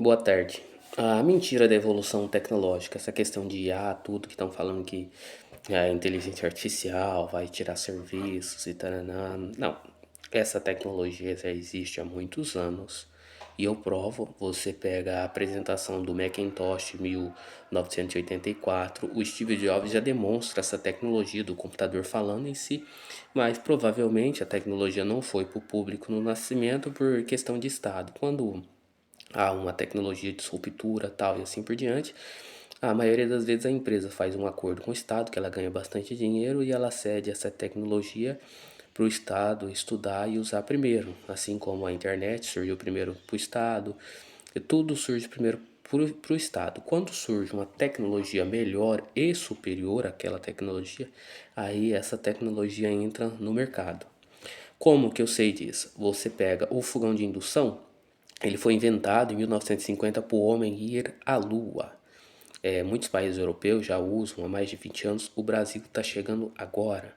Boa tarde. A mentira da evolução tecnológica, essa questão de IA, tudo que estão falando que a inteligência artificial vai tirar serviços e tal. Não, essa tecnologia já existe há muitos anos e eu provo. Você pega a apresentação do Macintosh 1984, o Steve Jobs já demonstra essa tecnologia do computador falando em si, mas provavelmente a tecnologia não foi para o público no nascimento por questão de estado. Quando há uma tecnologia de ruptura tal e assim por diante, a maioria das vezes a empresa faz um acordo com o Estado, que ela ganha bastante dinheiro e ela cede essa tecnologia para o Estado estudar e usar primeiro. Assim como a internet surgiu primeiro para o Estado, e tudo surge primeiro para o Estado. Quando surge uma tecnologia melhor e superior àquela tecnologia, aí essa tecnologia entra no mercado. Como que eu sei disso? Você pega o fogão de indução, ele foi inventado em 1950 para o homem ir à Lua. Muitos países europeus já usam há mais de 20 anos. O Brasil está chegando agora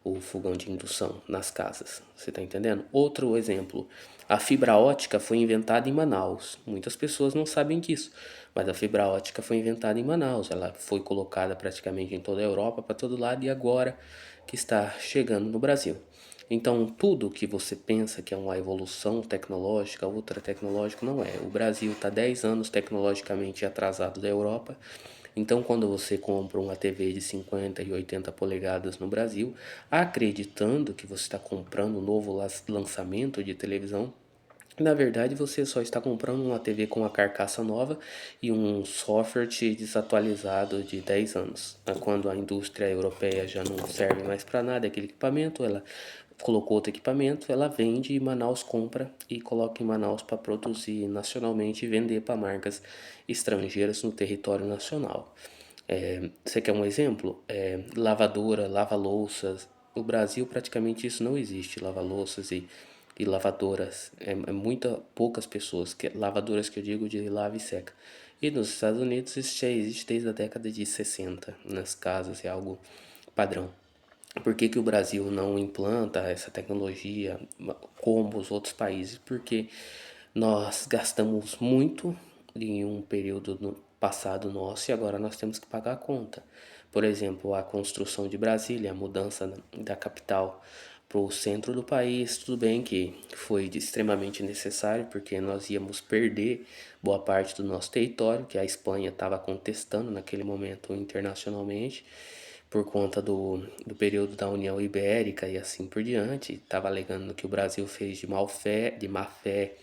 o fogão de indução nas casas. Você está entendendo? Outro exemplo, a fibra ótica foi inventada em Manaus. Muitas pessoas não sabem disso, mas a fibra ótica foi inventada em Manaus. Ela foi colocada praticamente em toda a Europa, para todo lado, e agora que está chegando no Brasil. Então, tudo que você pensa que é uma evolução tecnológica, ultra tecnológica, não é. O Brasil está 10 anos tecnologicamente atrasado da Europa. Então, quando você compra uma TV de 50 e 80 polegadas no Brasil, acreditando que você está comprando um novo lançamento de televisão, na verdade, você só está comprando uma TV com uma carcaça nova e um software desatualizado de 10 anos. Quando a indústria europeia já não serve mais para nada aquele equipamento, ela colocou outro equipamento, ela vende e Manaus compra e coloca em Manaus para produzir nacionalmente e vender para marcas estrangeiras no território nacional. Você quer um exemplo? Lavadora, lava-louças. No Brasil, praticamente isso não existe, lava-louças e lavadoras. Muita poucas pessoas, lavadoras que eu digo de lava e seca. E nos Estados Unidos isso já existe desde a década de 60 nas casas, é algo padrão. Por que que o Brasil não implanta essa tecnologia como os outros países? Porque nós gastamos muito em um período no passado nosso e agora nós temos que pagar a conta. Por exemplo, a construção de Brasília, a mudança da capital para o centro do país, tudo bem que foi extremamente necessário porque nós íamos perder boa parte do nosso território, que a Espanha estava contestando naquele momento internacionalmente por conta do período da União Ibérica e assim por diante. Estava alegando que o Brasil fez de má fé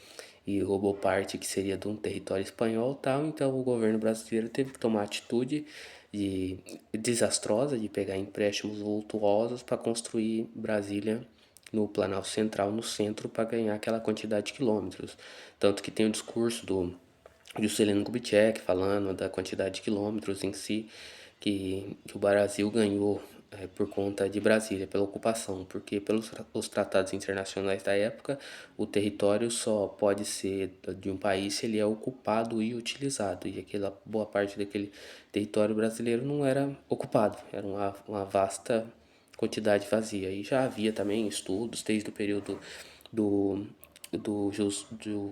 e roubou parte que seria de um território espanhol tal. Então o governo brasileiro teve que tomar atitude de, desastrosa de pegar empréstimos vultuosos para construir Brasília no Planalto Central, no centro, para ganhar aquela quantidade de quilômetros. Tanto que tem o discurso do Juscelino Kubitschek falando da quantidade de quilômetros em si que o Brasil ganhou por conta de Brasília, pela ocupação, porque pelos os tratados internacionais da época, o território só pode ser de um país se ele é ocupado e utilizado, e aquela boa parte daquele território brasileiro não era ocupado, era uma vasta quantidade vazia. E já havia também estudos desde o período do,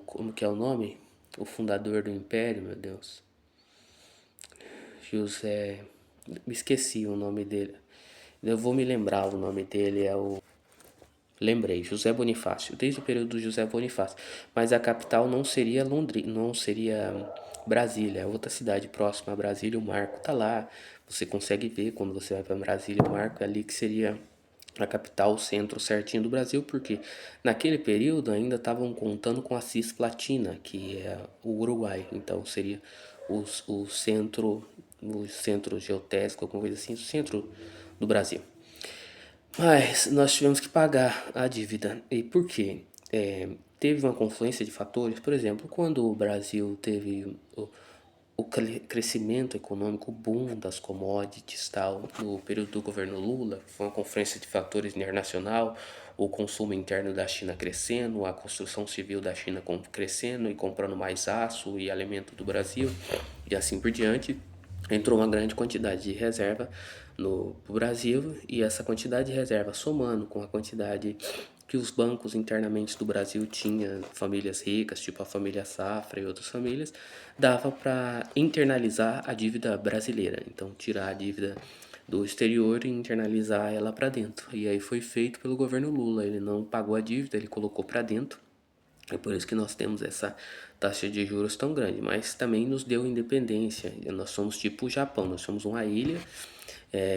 como que é o nome? O fundador do Império, meu Deus. José. Me esqueci o nome dele. Eu vou me lembrar o nome dele, é o. Lembrei, José Bonifácio, desde o período do José Bonifácio. Mas a capital não seria Londrina, não seria Brasília, é outra cidade próxima a Brasília, o Marco tá lá. Você consegue ver quando você vai para Brasília, o Marco é ali que seria a capital, o centro certinho do Brasil, porque naquele período ainda estavam contando com a Cisplatina, que é o Uruguai, então seria o centro geotésico, alguma coisa assim, o centro do Brasil. Mas nós tivemos que pagar a dívida. E por quê? Teve uma confluência de fatores. Por exemplo, quando o Brasil teve o crescimento econômico, o boom das commodities, tal, no período do governo Lula, foi uma confluência de fatores internacional, o consumo interno da China crescendo, a construção civil da China crescendo e comprando mais aço e alimento do Brasil, e assim por diante, entrou uma grande quantidade de reserva no Brasil, e essa quantidade de reserva somando com a quantidade que os bancos internamente do Brasil tinham famílias ricas, tipo a família Safra e outras famílias, dava para internalizar a dívida brasileira. Então, tirar a dívida do exterior e internalizar ela para dentro. E aí foi feito pelo governo Lula. Ele não pagou a dívida, ele colocou para dentro. É por isso que nós temos essa taxa de juros tão grande, mas também nos deu independência. Nós somos tipo o Japão, nós somos uma ilha.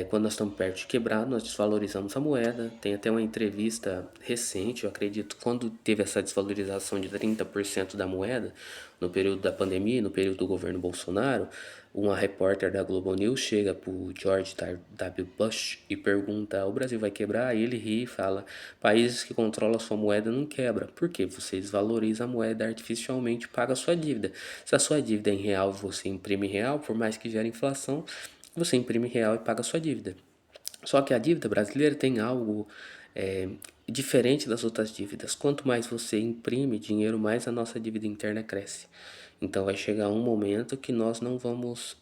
Quando nós estamos perto de quebrar, nós desvalorizamos a moeda. Tem até uma entrevista recente, eu acredito, quando teve essa desvalorização de 30% da moeda, no período da pandemia, no período do governo Bolsonaro, uma repórter da Globo News chega para o George W. Bush e pergunta: o Brasil vai quebrar? E ele ri e fala: países que controlam a sua moeda não quebra. Por quê? Você desvaloriza a moeda artificialmente e paga a sua dívida. Se a sua dívida é em real e você imprime real, por mais que gere inflação, você imprime real e paga a sua dívida. Só que a dívida brasileira tem algo é, diferente das outras dívidas. Quanto mais você imprime dinheiro, mais a nossa dívida interna cresce. Então vai chegar um momento que nós não vamos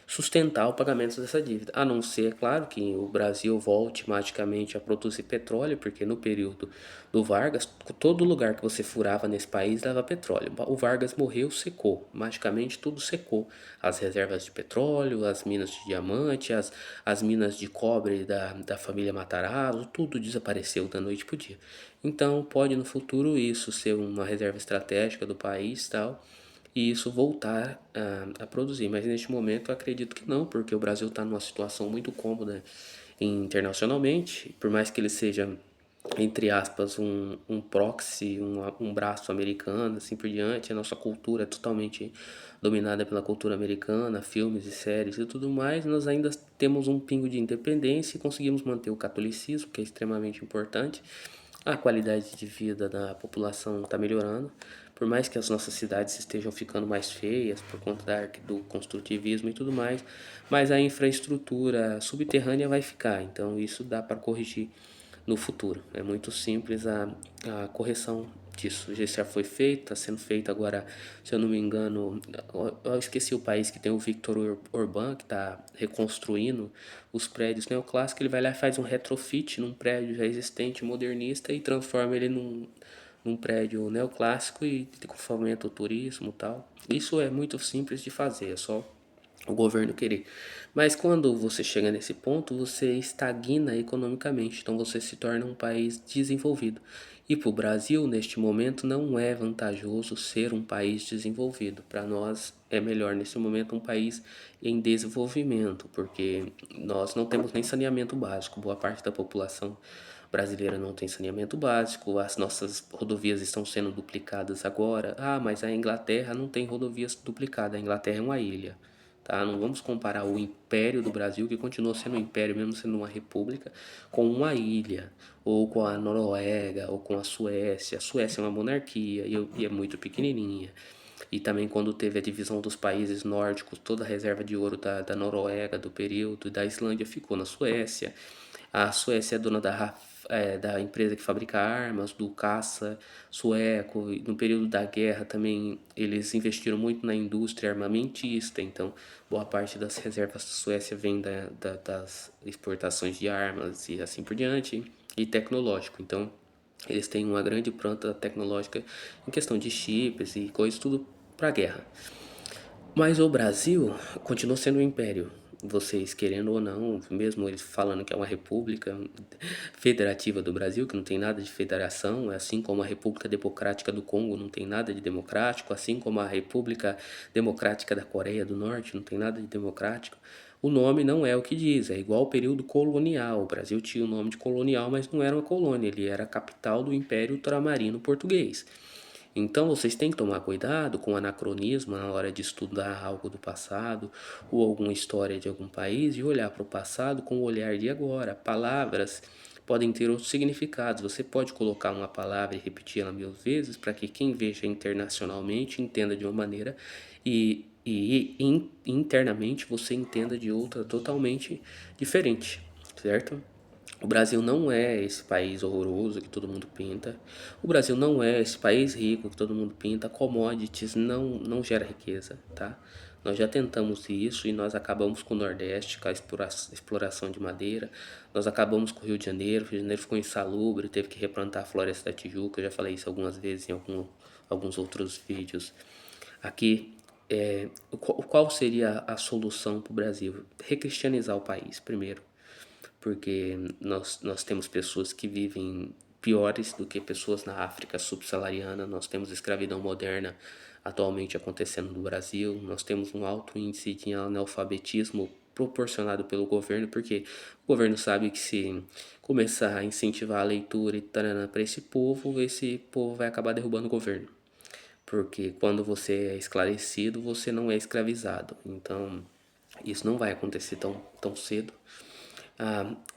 sustentar o pagamento dessa dívida. A não ser, é claro, que o Brasil volte magicamente a produzir petróleo, porque no período do Vargas, todo lugar que você furava nesse país dava petróleo. O Vargas morreu, secou. Magicamente tudo secou. As reservas de petróleo, as minas de diamante, as minas de cobre da família Matarazzo, tudo desapareceu da noite para o dia. Então pode no futuro isso ser uma reserva estratégica do país e tal, e isso voltar a produzir. Mas neste momento eu acredito que não, porque o Brasil está numa situação muito cômoda internacionalmente, por mais que ele seja, entre aspas, um proxy, um braço americano, assim por diante, a nossa cultura é totalmente dominada pela cultura americana, filmes e séries e tudo mais, nós ainda temos um pingo de independência e conseguimos manter o catolicismo, que é extremamente importante. A qualidade de vida da população está melhorando, por mais que as nossas cidades estejam ficando mais feias por conta do construtivismo e tudo mais, mas a infraestrutura subterrânea vai ficar, então isso dá para corrigir no futuro. É muito simples a correção disso. Já foi feito, está sendo feito agora, se eu não me engano, eu esqueci o país que tem o Victor Orbán, que está reconstruindo os prédios neoclássicos. Ele vai lá e faz um retrofit num prédio já existente, modernista, e transforma ele num prédio neoclássico e fomenta o turismo e tal. Isso é muito simples de fazer, é só o governo querer. Mas quando você chega nesse ponto, você estagna economicamente, então você se torna um país desenvolvido. E para o Brasil, neste momento, não é vantajoso ser um país desenvolvido. Para nós, é melhor, nesse momento, um país em desenvolvimento, porque nós não temos nem saneamento básico. Boa parte da população brasileira não tem saneamento básico, as nossas rodovias estão sendo duplicadas agora. Ah, mas a Inglaterra não tem rodovias duplicadas, a Inglaterra é uma ilha. Tá? Não vamos comparar o Império do Brasil, que continua sendo um império, mesmo sendo uma república, com uma ilha, ou com a Noruega, ou com a Suécia. A Suécia é uma monarquia e é muito pequenininha. E também quando teve a divisão dos países nórdicos, toda a reserva de ouro da Noruega, do período, e da Islândia ficou na Suécia. A Suécia é dona da empresa que fabrica armas, do caça sueco. No período da guerra também eles investiram muito na indústria armamentista, então boa parte das reservas da Suécia vem das exportações de armas e assim por diante, e tecnológico. Então eles têm uma grande planta tecnológica em questão de chips e coisas, tudo para a guerra. Mas o Brasil continua sendo um império. Vocês querendo ou não, mesmo eles falando que é uma república federativa do Brasil, que não tem nada de federação, assim como a República Democrática do Congo não tem nada de democrático, assim como a República Democrática da Coreia do Norte não tem nada de democrático. O nome não é o que diz, é igual ao período colonial. O Brasil tinha o nome de colonial, mas não era uma colônia, ele era a capital do Império Ultramarino Português. Então vocês têm que tomar cuidado com o anacronismo na hora de estudar algo do passado ou alguma história de algum país e olhar para o passado com o olhar de agora. Palavras podem ter outros significados. Você pode colocar uma palavra e repetir ela mil vezes para que quem veja internacionalmente entenda de uma maneira e internamente você entenda de outra totalmente diferente, certo? O Brasil não é esse país horroroso que todo mundo pinta. O Brasil não é esse país rico que todo mundo pinta. Commodities não gera riqueza, tá? Nós já tentamos isso e nós acabamos com o Nordeste, com a exploração de madeira. Nós acabamos com o Rio de Janeiro. O Rio de Janeiro ficou insalubre, teve que replantar a Floresta da Tijuca. Eu já falei isso algumas vezes em alguns outros vídeos. Aqui, qual seria a solução para o Brasil? Recristianizar o país, primeiro, porque nós temos pessoas que vivem piores do que pessoas na África subsaariana, nós temos escravidão moderna atualmente acontecendo no Brasil, nós temos um alto índice de analfabetismo proporcionado pelo governo, porque o governo sabe que se começar a incentivar a leitura e para esse povo vai acabar derrubando o governo. Porque quando você é esclarecido, você não é escravizado. Então, isso não vai acontecer tão cedo.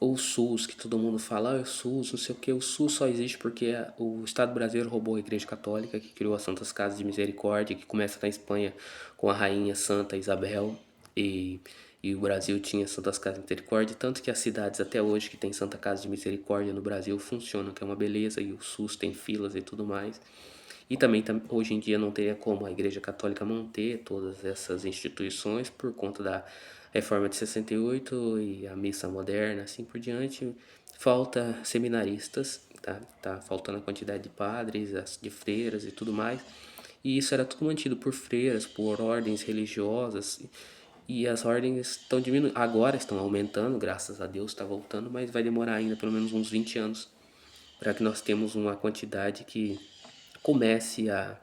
O SUS, que todo mundo fala, o SUS, não sei o que, o SUS só existe porque o Estado brasileiro roubou a Igreja Católica, que criou as Santas Casas de Misericórdia, que começa na Espanha com a Rainha Santa Isabel, e, e o Brasil tinha Santas Casas de Misericórdia, tanto que as cidades até hoje que tem Santa Casa de Misericórdia no Brasil funcionam, que é uma beleza, e o SUS tem filas e tudo mais. E também hoje em dia não teria como a Igreja Católica manter todas essas instituições por conta da Reforma de 68 e a missa moderna, assim por diante. Falta seminaristas, tá faltando a quantidade de padres, de freiras e tudo mais. E isso era tudo mantido por freiras, por ordens religiosas. E as ordens estão diminuindo, agora estão aumentando, graças a Deus está voltando, mas vai demorar ainda pelo menos uns 20 anos para que nós temos uma quantidade que comece a,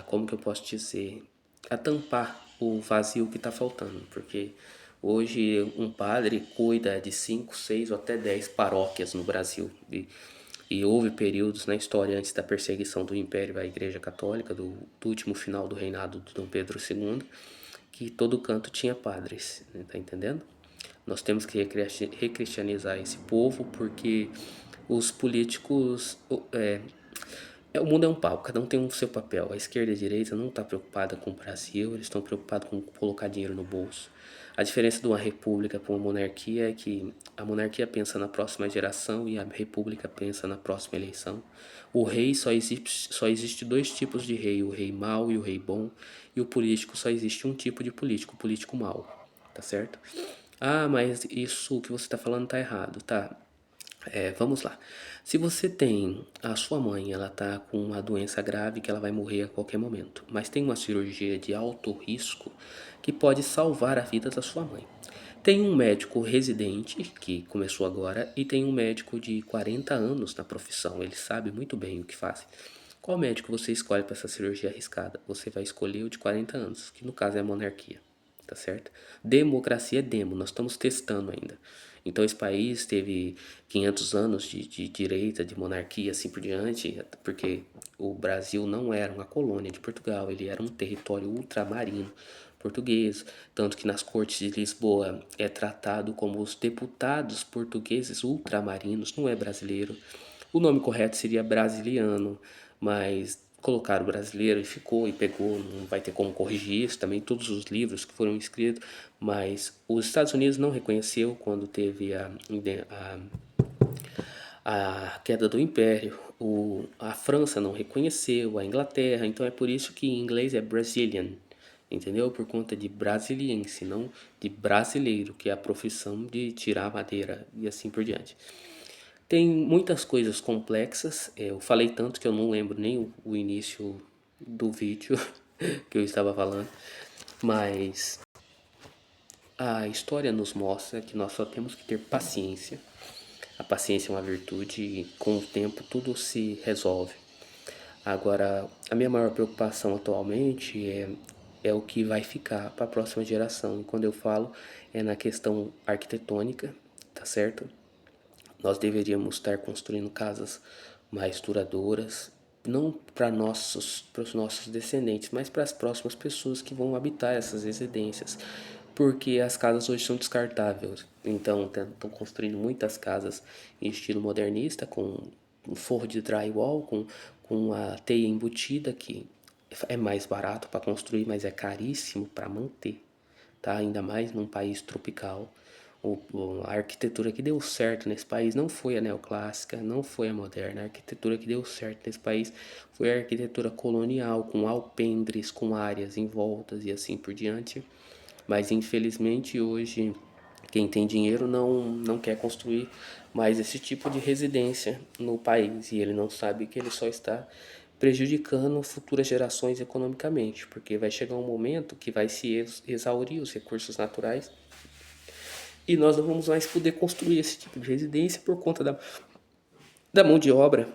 como que eu posso dizer, a tampar o vazio que está faltando, porque hoje um padre cuida de 5, 6 ou até 10 paróquias no Brasil, e houve períodos na história antes da perseguição do Império à Igreja Católica, do último final do reinado de Dom Pedro II, que todo canto tinha padres, né, tá entendendo? Nós temos que recristianizar esse povo porque os políticos o mundo é um pau, cada um tem o seu papel. A esquerda e a direita não está preocupada com o Brasil, eles estão preocupados com colocar dinheiro no bolso. A diferença de uma república para uma monarquia é que a monarquia pensa na próxima geração e a república pensa na próxima eleição. O rei só existe dois tipos de rei, o rei mau e o rei bom, e o político só existe um tipo de político, o político mau, tá certo? Ah, mas isso que você está falando tá errado, tá? Vamos lá. Se você tem a sua mãe, ela tá com uma doença grave que ela vai morrer a qualquer momento, mas tem uma cirurgia de alto risco que pode salvar a vida da sua mãe. Tem um médico residente que começou agora e tem um médico de 40 anos na profissão, ele sabe muito bem o que faz. Qual médico você escolhe para essa cirurgia arriscada? Você vai escolher o de 40 anos, que no caso é a monarquia, tá certo? Democracia é demo, nós estamos testando ainda. Então esse país teve 500 anos de direita, de monarquia, assim por diante, porque o Brasil não era uma colônia de Portugal, ele era um território ultramarino português, tanto que nas cortes de Lisboa é tratado como os deputados portugueses ultramarinos, não é brasileiro. O nome correto seria brasiliano, mas colocaram brasileiro e ficou e pegou, não vai ter como corrigir isso também, todos os livros que foram escritos, mas os Estados Unidos não reconheceu quando teve a queda do Império, a França não reconheceu, a Inglaterra, então é por isso que em inglês é Brazilian, entendeu? Por conta de brasiliense, não de brasileiro, que é a profissão de tirar madeira e assim por diante. Tem muitas coisas complexas, eu falei tanto que eu não lembro nem o início do vídeo que eu estava falando, mas a história nos mostra que nós só temos que ter paciência. A paciência é uma virtude e com o tempo tudo se resolve. Agora, a minha maior preocupação atualmente é o que vai ficar para a próxima geração. E quando eu falo é na questão arquitetônica, tá certo? Nós deveríamos estar construindo casas mais duradouras, não para os nossos descendentes, mas para as próximas pessoas que vão habitar essas residências, porque as casas hoje são descartáveis. Então, estão construindo muitas casas em estilo modernista, com um forro de drywall, com a teia embutida, que é mais barato para construir, mas é caríssimo para manter, tá? Ainda mais num país tropical A arquitetura que deu certo nesse país não foi a neoclássica, não foi a moderna. A arquitetura que deu certo nesse país foi a arquitetura colonial, com alpendres, com áreas em voltas e assim por diante. Mas infelizmente hoje quem tem dinheiro não quer construir mais esse tipo de residência no país e ele não sabe que ele só está prejudicando futuras gerações economicamente, porque vai chegar um momento que vai se exaurir os recursos naturais e nós não vamos mais poder construir esse tipo de residência por conta da mão de obra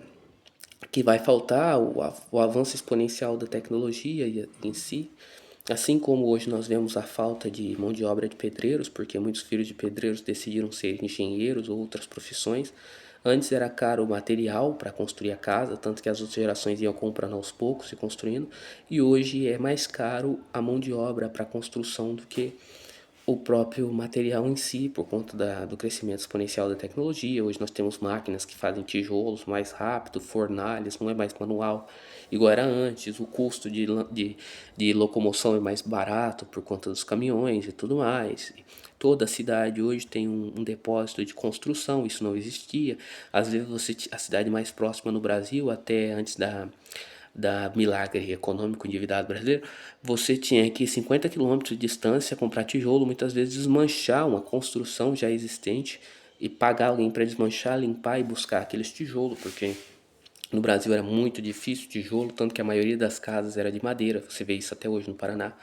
que vai faltar, o avanço exponencial da tecnologia em si. Assim como hoje nós vemos a falta de mão de obra de pedreiros, porque muitos filhos de pedreiros decidiram ser engenheiros ou outras profissões. Antes era caro o material para construir a casa, tanto que as outras gerações iam comprando aos poucos e construindo. E hoje é mais caro a mão de obra para construção do que o próprio material em si, por conta do crescimento exponencial da tecnologia. Hoje nós temos máquinas que fazem tijolos mais rápido, fornalhas, não é mais manual, igual era antes. O custo de locomoção é mais barato por conta dos caminhões e tudo mais. Toda cidade hoje tem um depósito de construção, isso não existia. Às vezes a cidade mais próxima no Brasil, até antes da milagre econômico endividado brasileiro, você tinha que 50 quilômetros de distância comprar tijolo, muitas vezes desmanchar uma construção já existente e pagar alguém para desmanchar, limpar e buscar aqueles tijolos, porque no Brasil era muito difícil tijolo, tanto que a maioria das casas era de madeira. Você vê isso até hoje no Paraná.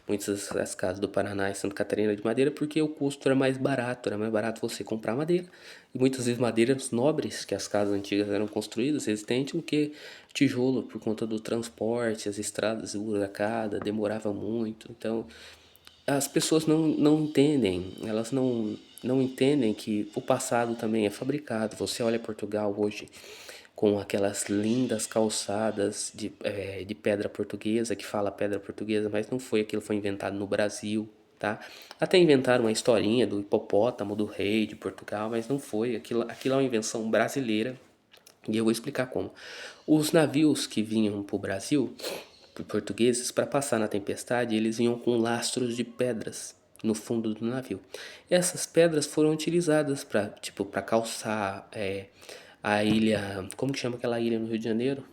Muitas das casas do Paraná e Santa Catarina eram de madeira porque o custo era mais barato você comprar madeira. E muitas vezes madeiras nobres, que as casas antigas eram construídas, resistentes, do que tijolo, por conta do transporte, as estradas esburacada, demorava muito. Então, as pessoas não entendem, elas não entendem que o passado também é fabricado. Você olha Portugal hoje com aquelas lindas calçadas de pedra portuguesa, que fala pedra portuguesa, mas não foi aquilo, foi inventado no Brasil, tá? Até inventaram uma historinha do hipopótamo, do rei de Portugal, mas não foi, aquilo é uma invenção brasileira, e eu vou explicar como. Os navios que vinham para o Brasil, portugueses, para passar na tempestade, eles vinham com lastros de pedras no fundo do navio. Essas pedras foram utilizadas para tipo para calçar a ilha, como que chama aquela ilha no Rio de Janeiro?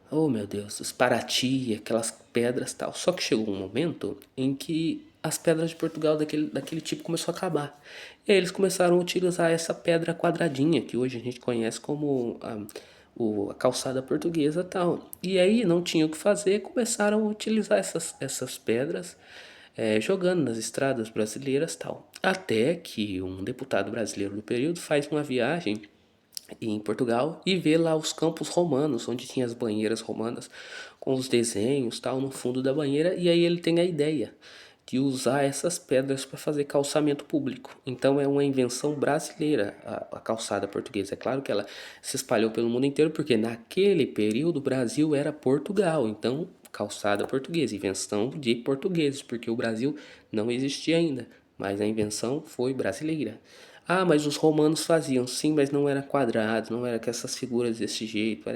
Oh meu Deus, os Paraty, aquelas pedras tal. Só que chegou um momento em que as pedras de Portugal daquele tipo começou a acabar. E aí eles começaram a utilizar essa pedra quadradinha, que hoje a gente conhece como a calçada portuguesa tal. E aí não tinha o que fazer, começaram a utilizar essas pedras jogando nas estradas brasileiras tal. Até que um deputado brasileiro do período faz uma viagem em Portugal e vê lá os campos romanos, onde tinha as banheiras romanas com os desenhos tal no fundo da banheira, e aí ele tem a ideia de usar essas pedras para fazer calçamento público. Então é uma invenção brasileira a calçada portuguesa. É claro que ela se espalhou pelo mundo inteiro porque naquele período o Brasil era Portugal. Então calçada portuguesa, invenção de portugueses, porque o Brasil não existia ainda, mas a invenção foi brasileira. Ah, mas os romanos faziam, sim, mas não era quadrado, não era com essas figuras desse jeito,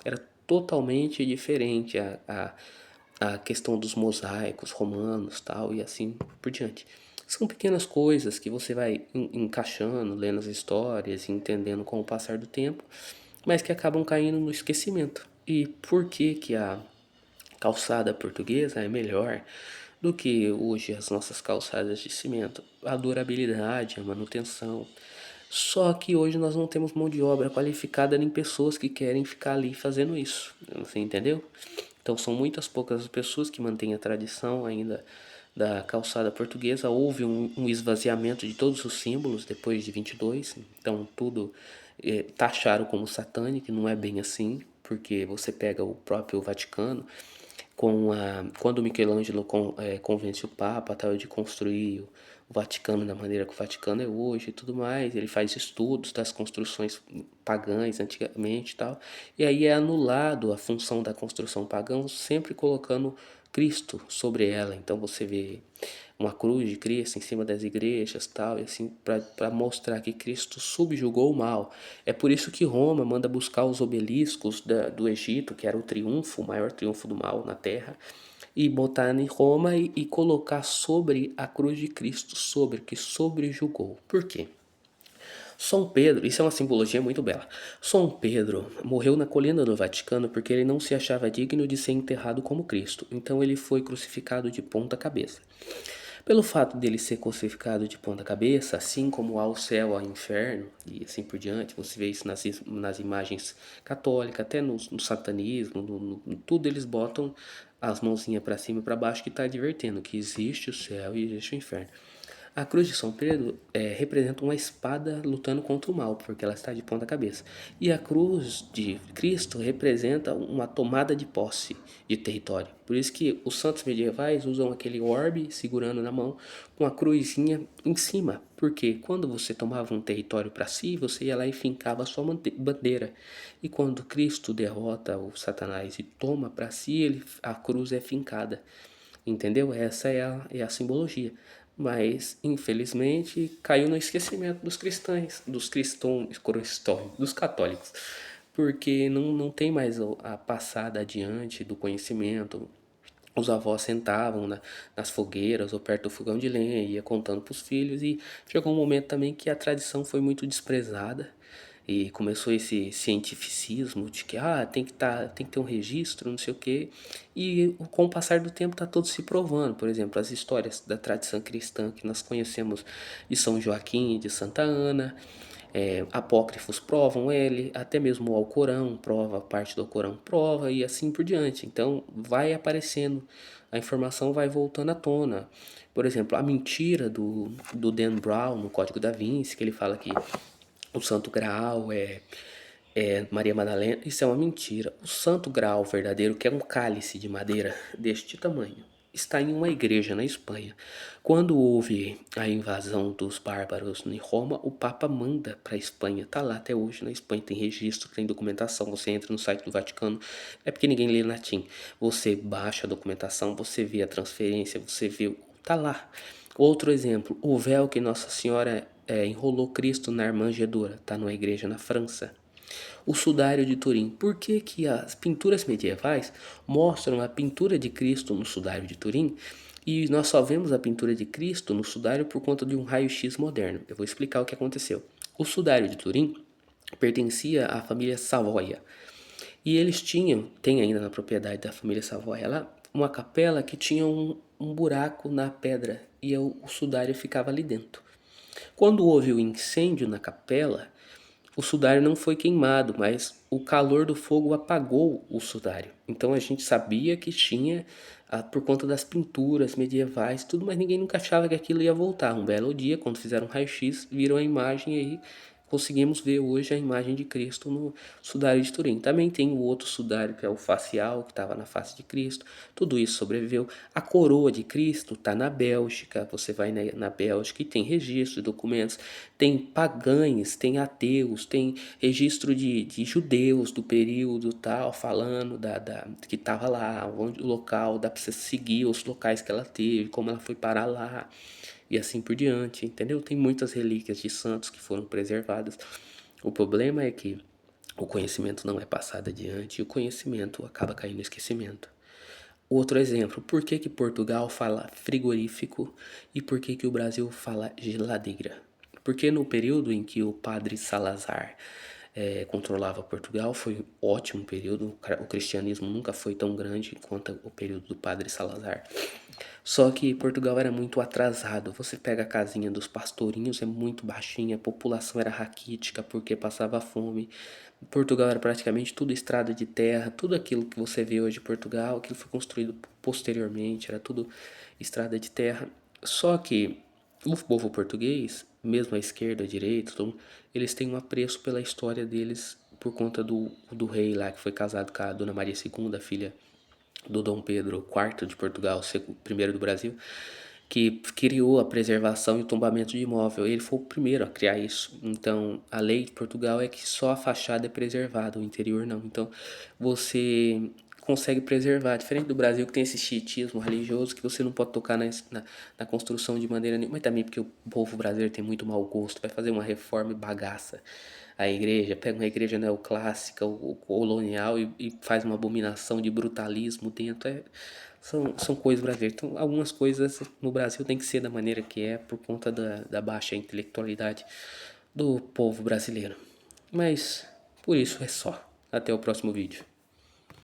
era totalmente diferente a questão dos mosaicos romanos tal, e assim por diante. São pequenas coisas que você vai encaixando, lendo as histórias, entendendo com o passar do tempo, mas que acabam caindo no esquecimento. E por que que a calçada portuguesa é melhor do que hoje as nossas calçadas de cimento? A durabilidade, a manutenção. Só que hoje nós não temos mão de obra qualificada nem pessoas que querem ficar ali fazendo isso. Você entendeu? Então são muitas poucas as pessoas que mantêm a tradição ainda da calçada portuguesa. Houve um esvaziamento de todos os símbolos depois de 22, então tudo taxaram como satânico, não é bem assim, porque você pega o próprio Vaticano, quando Michelangelo convence o Papa tal, de construir o Vaticano da maneira que o Vaticano é hoje e tudo mais, ele faz estudos das construções pagãs antigamente e tal, e aí é anulado a função da construção pagã, sempre colocando Cristo sobre ela. Então você vê uma cruz de Cristo em cima das igrejas tal, e assim, para mostrar que Cristo subjugou o mal. É por isso que Roma manda buscar os obeliscos do Egito, que era o triunfo, o maior triunfo do mal na terra, e botar em Roma e colocar sobre a cruz de Cristo, que sobrejugou. Por quê? São Pedro, isso é uma simbologia muito bela. São Pedro morreu na colina do Vaticano porque ele não se achava digno de ser enterrado como Cristo. Então ele foi crucificado de ponta cabeça. Pelo fato dele ser crucificado de ponta cabeça, assim como há o céu, há o inferno e assim por diante, você vê isso nas imagens católicas, até no satanismo, tudo eles botam as mãozinhas para cima e para baixo que está advertendo que existe o céu e existe o inferno. A cruz de São Pedro representa uma espada lutando contra o mal, porque ela está de ponta cabeça. E a cruz de Cristo representa uma tomada de posse de território. Por isso que os santos medievais usam aquele orbe segurando na mão com a cruzinha em cima. Porque quando você tomava um território para si, você ia lá e fincava a sua bandeira. E quando Cristo derrota o Satanás e toma para si, a cruz é fincada. Entendeu? Essa é a simbologia. Mas, infelizmente, caiu no esquecimento dos católicos. Porque não tem mais a passada adiante do conhecimento. Os avós sentavam nas fogueiras ou perto do fogão de lenha, ia contando para os filhos, e chegou um momento também que a tradição foi muito desprezada e começou esse cientificismo de que tem que ter um registro, não sei o quê. E com o passar do tempo está todo se provando. Por exemplo, as histórias da tradição cristã que nós conhecemos de São Joaquim e de Santa Ana, apócrifos provam ele, até mesmo o Alcorão prova, parte do Alcorão prova e assim por diante. Então vai aparecendo, a informação vai voltando à tona. Por exemplo, a mentira do Dan Brown no Código da Vinci, que ele fala que o Santo Graal é Maria Madalena, isso é uma mentira. O Santo Graal verdadeiro, que é um cálice de madeira deste tamanho, está em uma igreja na Espanha. Quando houve a invasão dos bárbaros em Roma, o Papa manda para a Espanha. Está lá até hoje na Espanha, tem registro, tem documentação. Você entra no site do Vaticano, é porque ninguém lê latim. Você baixa a documentação, você vê a transferência, você vê, tá lá. Outro exemplo, o véu que Nossa Senhora enrolou Cristo na manjedoura, está numa igreja na França. O sudário de Turim. Por que, que as pinturas medievais mostram a pintura de Cristo no sudário de Turim e nós só vemos a pintura de Cristo no sudário por conta de um raio-x moderno? Eu vou explicar o que aconteceu. O sudário de Turim pertencia à família Savoia e eles tem ainda na propriedade da família Savoia lá, uma capela que tinha um buraco na pedra e o sudário ficava ali dentro. Quando houve o incêndio na capela, o sudário não foi queimado, mas o calor do fogo apagou o sudário. Então a gente sabia que tinha, por conta das pinturas medievais, tudo, mas ninguém nunca achava que aquilo ia voltar. Um belo dia, quando fizeram um raio-x, viram a imagem e aí conseguimos ver hoje a imagem de Cristo no sudário de Turim. Também tem o outro sudário, que é o facial, que estava na face de Cristo. Tudo isso sobreviveu. A coroa de Cristo está na Bélgica. Você vai na Bélgica e tem registro de documentos. Tem pagães, tem ateus, tem registro de judeus do período tal, falando que estava lá, onde, o local, dá para você seguir os locais que ela teve, como ela foi parar lá e assim por diante, entendeu? Tem muitas relíquias de santos que foram preservadas. O problema é que o conhecimento não é passado adiante e o conhecimento acaba caindo no esquecimento. Outro exemplo, por que que Portugal fala frigorífico e por que que o Brasil fala geladeira? Porque no período em que o padre Salazar controlava Portugal, foi um ótimo período, o cristianismo nunca foi tão grande quanto o período do padre Salazar. Só que Portugal era muito atrasado. Você pega a casinha dos pastorinhos, é muito baixinha, a população era raquítica porque passava fome. Portugal era praticamente tudo estrada de terra, tudo aquilo que você vê hoje em Portugal, aquilo foi construído posteriormente, era tudo estrada de terra. Só que o povo português, mesmo a esquerda, a direita, eles têm um apreço pela história deles por conta do rei lá que foi casado com a Dona Maria II, filha do Dom Pedro IV de Portugal, primeiro do Brasil, que criou a preservação e o tombamento de imóvel. Ele foi o primeiro a criar isso. Então, a lei de Portugal é que só a fachada é preservada, o interior não. Então, você consegue preservar, diferente do Brasil que tem esse chiitismo religioso que você não pode tocar na construção de maneira nenhuma, mas também porque o povo brasileiro tem muito mau gosto, vai fazer uma reforma e bagaça a igreja, pega uma igreja neoclássica, o colonial e faz uma abominação de brutalismo dentro. são coisas brasileiras. Então, algumas coisas no Brasil tem que ser da maneira que é por conta da baixa intelectualidade do povo brasileiro. Mas por isso é só. Até o próximo vídeo.